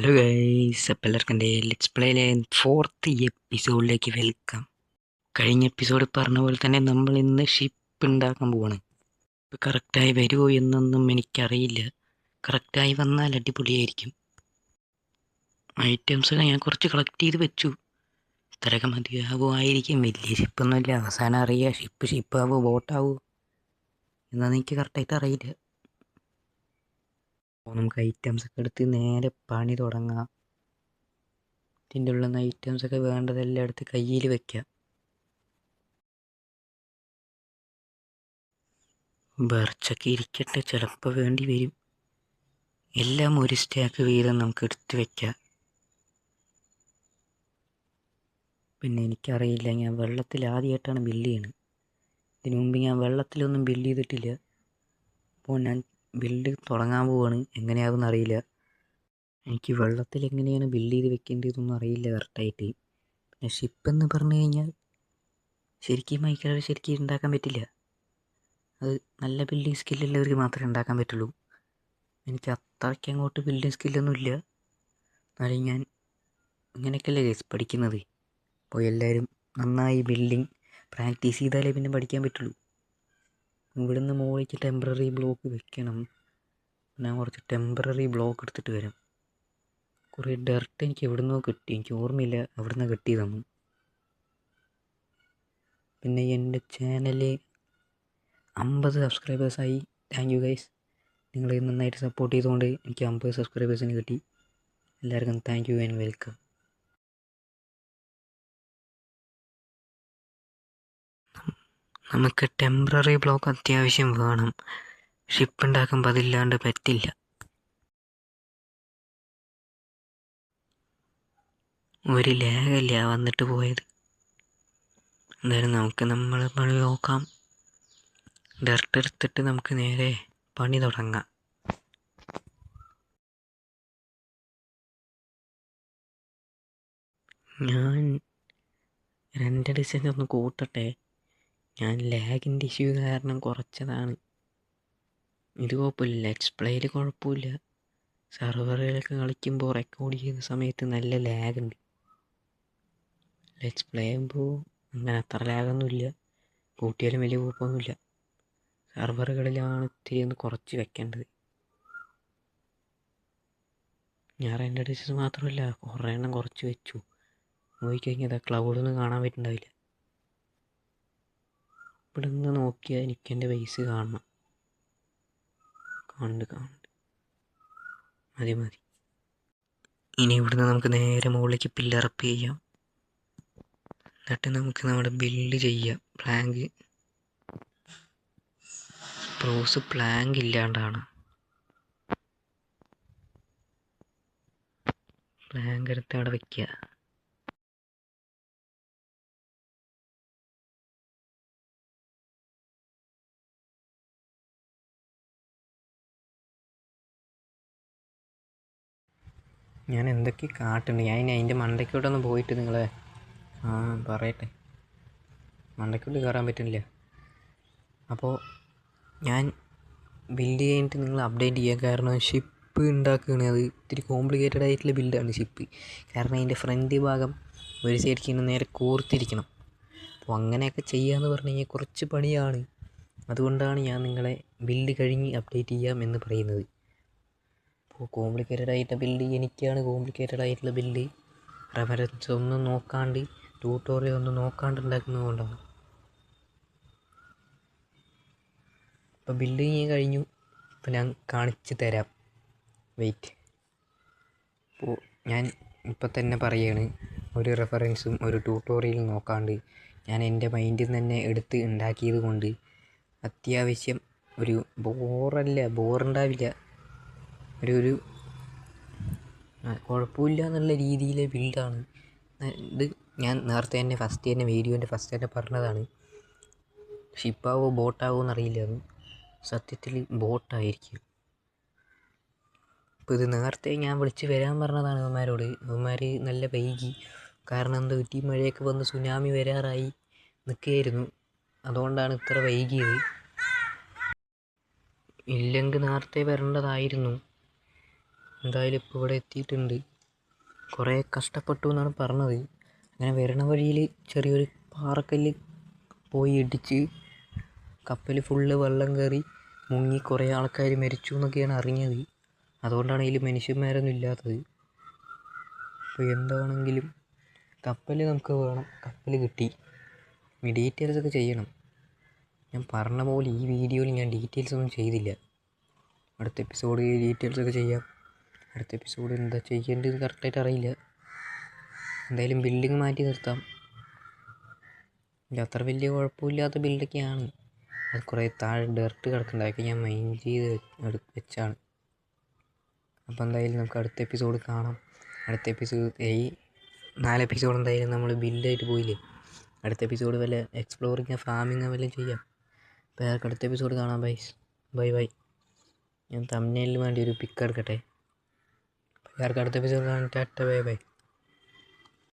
Hello guys, അപ്പോൾ എല്ലാവർക്കും എൻ്റെ ലെറ്റ്സ് പ്ലേയിലെ 4th എപ്പിസോഡിലേക്ക് വെൽക്കം. കഴിഞ്ഞ എപ്പിസോഡ് പറഞ്ഞ പോലെ തന്നെ നമ്മൾ ഇന്ന് ഷിപ്പ് ഉണ്ടാക്കാൻ പോവാണ്. ഇപ്പോൾ കറക്റ്റായി വരുമോ എന്നൊന്നും എനിക്കറിയില്ല. കറക്റ്റായി വന്നാൽ അടിപൊളിയായിരിക്കും. ഐറ്റംസൊക്കെ ഞാൻ കുറച്ച് കളക്ട് ചെയ്ത് വെച്ചു. ഇത്രയൊക്കെ മതിയാവുമായിരിക്കും. വലിയ ഷിപ്പൊന്നുമില്ല. അവസാനം അറിയാം ഷിപ്പാവോ ബോട്ടാവോ എന്നൊന്നും എനിക്ക് കറക്റ്റായിട്ട് അറിയില്ല. അപ്പോൾ നമുക്ക് ഐറ്റംസൊക്കെ എടുത്ത് നേരെ പണി തുടങ്ങാം. ഇതിൻ്റെ ഉള്ളിൽ നിന്ന് ഐറ്റംസൊക്കെ വേണ്ടതെല്ലാം എടുത്ത് കയ്യിൽ വെക്കാം. ബർച്ചൊക്കെ ഇരിക്കട്ടെ, ചിലപ്പോൾ വേണ്ടി വരും. എല്ലാം ഒരു സ്റ്റാക്ക് വീതം നമുക്ക് എടുത്ത് വെക്കാം. പിന്നെ എനിക്കറിയില്ല, ഞാൻ വെള്ളത്തിൽ ആദ്യമായിട്ടാണ് ബില്ല് ചെയ്യുന്നത്. ഇതിനു മുമ്പ് ഞാൻ വെള്ളത്തിലൊന്നും ബില്ല് ചെയ്തിട്ടില്ല. അപ്പോൾ ഞാൻ ബില്ല് തുടങ്ങാൻ പോവാണ്. എങ്ങനെയാകുമെന്ന് അറിയില്ല. എനിക്ക് വെള്ളത്തിൽ എങ്ങനെയാണ് ബില്ല് ചെയ്ത് വെക്കേണ്ടതെന്നൊന്നും അറിയില്ല കറക്റ്റായിട്ട്. പിന്നെ ഷിപ്പെന്ന് പറഞ്ഞു കഴിഞ്ഞാൽ ശരിക്കും മൈക്രോവേവ് ശരിക്കും ഉണ്ടാക്കാൻ പറ്റില്ല. അത് നല്ല ബിൽഡിങ് സ്കില്ലുള്ളവർക്ക് മാത്രമേ ഉണ്ടാക്കാൻ പറ്റുള്ളൂ. എനിക്ക് അത്രയ്ക്ക് അങ്ങോട്ട് ബിൽഡിങ് സ്കില്ലൊന്നും ഇല്ല. എന്നാലും ഞാൻ ഇങ്ങനെയൊക്കെയല്ലേ ഗൈസ് പഠിക്കുന്നത്. അപ്പോൾ എല്ലാവരും നന്നായി ബിൽഡിങ് പ്രാക്ടീസ് ചെയ്താലേ പിന്നെ പഠിക്കാൻ പറ്റുള്ളൂ. ഇവിടുന്ന് മുകളിലേക്ക് ടെമ്പററി ബ്ലോക്ക് വെക്കണം. ഞാൻ കുറച്ച് ടെമ്പററി ബ്ലോക്ക് എടുത്തിട്ട് വരാം. കുറേ ഡർട്ട് എനിക്ക് എവിടുന്നോ കിട്ടി, എനിക്ക് ഓർമ്മയില്ല എവിടുന്ന് കിട്ടിയതെന്ന്. പിന്നെ എൻ്റെ ചാനൽ 50 സബ്സ്ക്രൈബേഴ്സായി. Thank you guys. നിങ്ങൾ നന്നായിട്ട് സപ്പോർട്ട് ചെയ്തുകൊണ്ട് എനിക്ക് 50 സബ്സ്ക്രൈബേഴ്സിന് കിട്ടി. എല്ലാവർക്കും താങ്ക് യു ആൻഡ് വെൽക്കം. നമുക്ക് ടെമ്പററി ബ്ലോക്ക് അത്യാവശ്യം വേണം. ഷിപ്പ് ഉണ്ടാക്കുമ്പോൾ അതില്ലാണ്ട് പറ്റില്ല. ഒരു ലാഗല്ല വന്നിട്ട് പോയത്. എന്തായാലും നമുക്ക് നമ്മളെ പണി നോക്കാം. ഡർട്ട് എടുത്തിട്ട് നമുക്ക് നേരെ പണി തുടങ്ങാം. ഞാൻ 2 ഡിസൈൻ ഒന്ന് കൂട്ടട്ടെ. ഞാൻ ലാഗിൻ്റെ ഇഷ്യൂ കാരണം കുറച്ചതാണ്. ഇത് കുഴപ്പമില്ല, ലെറ്റ്സ് പ്ലേയിൽ കുഴപ്പമില്ല. സെർവറുകളൊക്കെ കളിക്കുമ്പോൾ റെക്കോർഡ് ചെയ്യുന്ന സമയത്ത് നല്ല ലാഗുണ്ട്. ലെറ്റ്സ് പ്ലേ ചെയ്യുമ്പോൾ അങ്ങനെ അത്ര ലാഗൊന്നുമില്ല. കൂട്ടിയാലും വലിയ കുഴപ്പമൊന്നുമില്ല. സെർവറുകളിലാണ് ഇത്തിരി ഒന്ന് കുറച്ച് വെക്കേണ്ടത്. ഞാൻ 2 ഡിസൈൻ മാത്രമല്ല കുറേ എണ്ണം കുറച്ച് വെച്ചു. നോക്കിക്കഴിഞ്ഞാൽ ക്ലൗഡൊന്നും കാണാൻ പറ്റുന്നുണ്ടാവില്ല. ഇവിടെ നിന്ന് നോക്കിയാൽ എനിക്ക് എൻ്റെ ബേസ് കാണണം. കാണുന്നുണ്ട്. മതി. ഇനി ഇവിടുന്ന് നമുക്ക് നേരെ മുകളിലേക്ക് പില്ലറപ്പ് ചെയ്യാം. എന്നിട്ട് നമുക്ക് നമ്മുടെ ബിൽഡ് ചെയ്യാം. പ്ലാങ്ക് ഇല്ലാണ്ടാണ്. പ്ലാങ്ക് എടുത്ത് അവിടെ വയ്ക്കുക. ഞാൻ എന്തൊക്കെ കാട്ടുണ്ട്. ഞാൻ അതിൻ്റെ മണ്ടയ്ക്കോട്ടൊന്ന് പോയിട്ട് നിങ്ങളെ പറയട്ടെ. മണ്ടയ്ക്കോട്ട് കയറാൻ പറ്റുന്നില്ല. അപ്പോൾ ഞാൻ ബിൽഡ് കഴിഞ്ഞിട്ട് നിങ്ങൾ അപ്ഡേറ്റ് ചെയ്യുക. കാരണം ഷിപ്പ് ഉണ്ടാക്കുകയാണ്. അത് ഇത്തിരി കോംപ്ലിക്കേറ്റഡ് ആയിട്ടുള്ള ബിൽഡാണ് ഷിപ്പ്. കാരണം അതിൻ്റെ ഫ്രണ്ട് ഭാഗം ഒരു സൈഡിലേക്ക് ഇങ്ങനെ നേരെ കോർത്തിരിക്കണം. അപ്പോൾ അങ്ങനെയൊക്കെ ചെയ്യാമെന്ന് പറഞ്ഞു കഴിഞ്ഞാൽ കുറച്ച് പണിയാണ്. അതുകൊണ്ടാണ് ഞാൻ നിങ്ങളെ ബിൽഡ് കഴിഞ്ഞ് അപ്ഡേറ്റ് ചെയ്യാം എന്ന് പറയുന്നത്. അപ്പോൾ കോംപ്ലിക്കേറ്റഡ് ആയിട്ടുള്ള ബിൽഡ് എനിക്കാണ് കോംപ്ലിക്കേറ്റഡ് ആയിട്ടുള്ള ബിൽഡ്. റെഫറൻസ് ഒന്നും നോക്കാണ്ട് ട്യൂട്ടോറിയൽ ഒന്നും നോക്കാണ്ട് ഉണ്ടാക്കുന്നത് കൊണ്ടാണ്. ഇപ്പോൾ ബിൽഡ് കഴിഞ്ഞു. ഇപ്പോൾ ഞാൻ കാണിച്ചു തരാം. വെയിറ്റ്. അപ്പോൾ ഞാൻ ഇപ്പം തന്നെ പറയുകയാണ്, ഒരു റെഫറൻസും ഒരു ട്യൂട്ടോറിയലും നോക്കാണ്ട് ഞാൻ എൻ്റെ മൈൻഡിൽ നിന്ന് തന്നെ എടുത്ത് ഉണ്ടാക്കിയത് കൊണ്ട് അത്യാവശ്യം ഒരു ബോറുണ്ടാവില്ല. ഒരു കുഴപ്പമില്ല എന്നുള്ള രീതിയിലെ ബിൽഡാണ് ഇത്. ഞാൻ നേരത്തെ തന്നെ വീഡിയോൻ്റെ ഫസ്റ്റ് തന്നെ പറഞ്ഞതാണ്, ഷിപ്പാവോ ബോട്ടാവോ എന്നറിയില്ല. സത്യത്തിൽ ബോട്ടായിരിക്കും. ഇപ്പോൾ ഇത് നേരത്തെ ഞാൻ വിളിച്ച് വരാൻ പറഞ്ഞതാണ് ഇവന്മാരോട്. ഇവന്മാർ നല്ല വൈകി. കാരണം എന്താ പറ്റി, മഴയൊക്കെ വന്ന് സുനാമി വരാറായി നിൽക്കുകയായിരുന്നു. അതുകൊണ്ടാണ് ഇത്ര വൈകിയത്. ഇല്ലെങ്കിൽ നേരത്തെ വരേണ്ടതായിരുന്നു. എന്തായാലും ഇപ്പോൾ ഇവിടെ എത്തിയിട്ടുണ്ട്. കുറേ കഷ്ടപ്പെട്ടു എന്നാണ് പറഞ്ഞത്. അങ്ങനെ വരണ വഴിയിൽ ചെറിയൊരു പാറക്കല്ല് പോയി ഇടിച്ച് കപ്പൽ ഫുള്ള് വെള്ളം കയറി മുങ്ങി കുറേ ആൾക്കാർ മരിച്ചു എന്നൊക്കെയാണ് അറിഞ്ഞത്. അതുകൊണ്ടാണ് അതിൽ മനുഷ്യന്മാരൊന്നും ഇല്ലാത്തത്. അപ്പോൾ എന്താണെങ്കിലും കപ്പൽ നമുക്ക് വേണം, കപ്പൽ കിട്ടി. ഈ ഡീറ്റെയിൽസൊക്കെ ചെയ്യണം. ഞാൻ പറഞ്ഞ പോലെ ഈ വീഡിയോയിൽ ഞാൻ ഡീറ്റെയിൽസ് ഒന്നും ചെയ്തില്ല. അടുത്ത എപ്പിസോഡ് ഈ ഡീറ്റെയിൽസൊക്കെ ചെയ്യാം. അടുത്ത എപ്പിസോഡ് എന്താ ചെയ്യേണ്ടത് കറക്റ്റായിട്ട് അറിയില്ല. എന്തായാലും ബിൽഡിങ് മാറ്റി നിർത്താം. അത്ര വലിയ കുഴപ്പമില്ലാത്ത ബിൽഡൊക്കെയാണ്. അത് കുറേ താഴെ ഡെർട്ട് കിടക്കുന്നുണ്ടാക്കി ഞാൻ മൈൻഡ് ചെയ്ത് വെച്ചാണ്. അപ്പോൾ എന്തായാലും നമുക്ക് അടുത്ത എപ്പിസോഡ് കാണാം. അടുത്ത എപ്പിസോഡ് ഈ 4 എപ്പിസോഡ് എന്തായാലും നമ്മൾ ബിൽഡായിട്ട് പോയില്ലേ. അടുത്ത എപ്പിസോഡ് വല്ല എക്സ്പ്ലോറിങ് ഫാമിങ് വല്ലതും ചെയ്യാം. അപ്പോൾ എല്ലാവർക്കും അടുത്ത എപ്പിസോഡ് കാണാം. Bye bye. ഞാൻ തംബ്നെയിലിന് വേണ്ടി ഒരു പിക്ക് എടുക്കട്ടെ. എല്ലാവർക്കും അടുത്ത എപ്പിസോഡ് കാണാൻ ടാറ്റ ബൈ ബൈ.